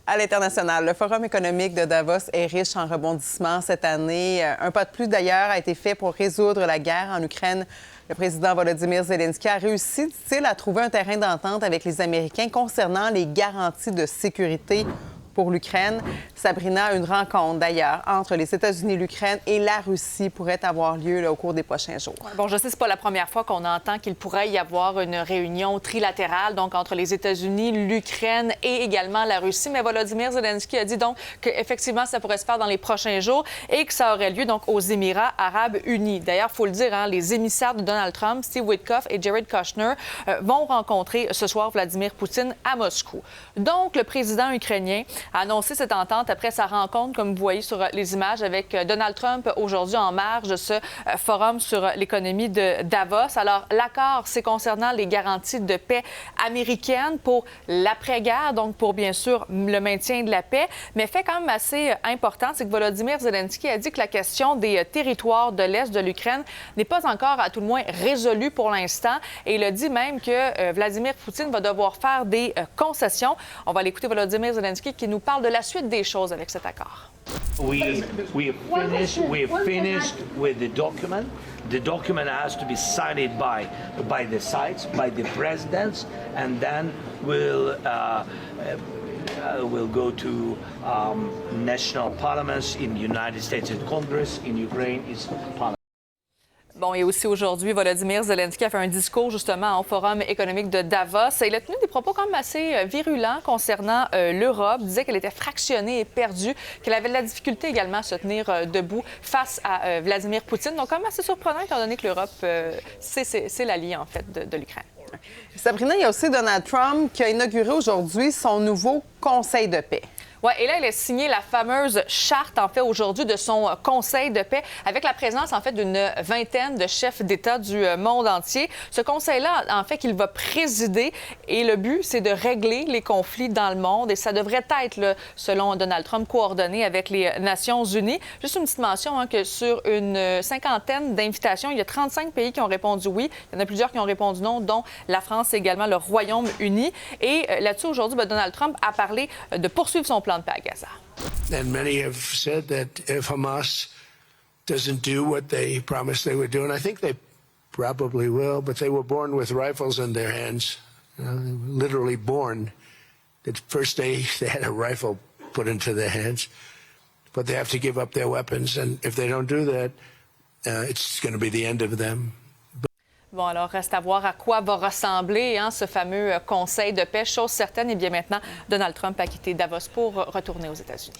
À l'international, le Forum économique de Davos est riche en rebondissements cette année. Un pas de plus, d'ailleurs, a été fait pour résoudre la guerre en Ukraine. Le président Volodymyr Zelensky a réussi, dit-il, à trouver un terrain d'entente avec les Américains concernant les garanties de sécurité pour l'Ukraine. Sabrina, une rencontre d'ailleurs entre les États-Unis, l'Ukraine et la Russie pourrait avoir lieu là, au cours des prochains jours. Bon, je sais, c'est pas la première fois qu'on entend qu'il pourrait y avoir une réunion trilatérale, donc entre les États-Unis, l'Ukraine et également la Russie. Mais Volodymyr Zelensky a dit donc qu'effectivement, ça pourrait se faire dans les prochains jours et que ça aurait lieu donc aux Émirats arabes unis. D'ailleurs, il faut le dire, hein, les émissaires de Donald Trump, Steve Witkoff et Jared Kushner, vont rencontrer ce soir Vladimir Poutine à Moscou. Donc, le président ukrainien a annoncé cette entente après sa rencontre, comme vous voyez sur les images, avec Donald Trump aujourd'hui en marge de ce forum sur l'économie de Davos. Alors, l'accord, c'est concernant les garanties de paix américaines pour l'après-guerre, donc pour, bien sûr, le maintien de la paix. Mais fait quand même assez important, c'est que Volodymyr Zelensky a dit que la question des territoires de l'Est de l'Ukraine n'est pas encore, à tout le moins, résolue pour l'instant. Et il a dit même que Vladimir Poutine va devoir faire des concessions. On va l'écouter Volodymyr Zelensky qui nous parle de la suite des choses avec cet accord. We've finished with the document. The document has to be signed by the sides, by the presidents, and then we'll go to national parliaments in the United States and Congress, in Ukraine is parliament. Bon, et aussi aujourd'hui, Volodymyr Zelensky a fait un discours justement au Forum économique de Davos. Il a tenu des propos quand même assez virulents concernant l'Europe. Il disait qu'elle était fractionnée et perdue, qu'elle avait de la difficulté également à se tenir debout face à Vladimir Poutine. Donc, quand même assez surprenant étant donné que l'Europe, c'est l'allié en fait de l'Ukraine. Sabrina, il y a aussi Donald Trump qui a inauguré aujourd'hui son nouveau Conseil de paix. Oui, et là, il a signé la fameuse charte, en fait, aujourd'hui, de son Conseil de paix, avec la présence, en fait, d'une vingtaine de chefs d'État du monde entier. Ce conseil-là, en fait, qu'il va présider, et le but, c'est de régler les conflits dans le monde, et ça devrait être, là, selon Donald Trump, coordonné avec les Nations unies. Juste une petite mention, hein, que sur une cinquantaine d'invitations, il y a 35 pays qui ont répondu oui. Il y en a plusieurs qui ont répondu non, dont la France et également le Royaume-Uni. Et là-dessus, aujourd'hui, Donald Trump a parlé de poursuivre son plan de paix à Gaza. And many have said that if Hamas doesn't do what they promised they would do, and I think they probably will, but they were born with rifles in their hands, literally born. The first day they had a rifle put into their hands, but they have to give up their weapons, and if they don't do that, it's going to be the end of them. Bon, alors, reste à voir à quoi va ressembler ce fameux Conseil de paix. Chose certaine, et bien maintenant, Donald Trump a quitté Davos pour retourner aux États-Unis.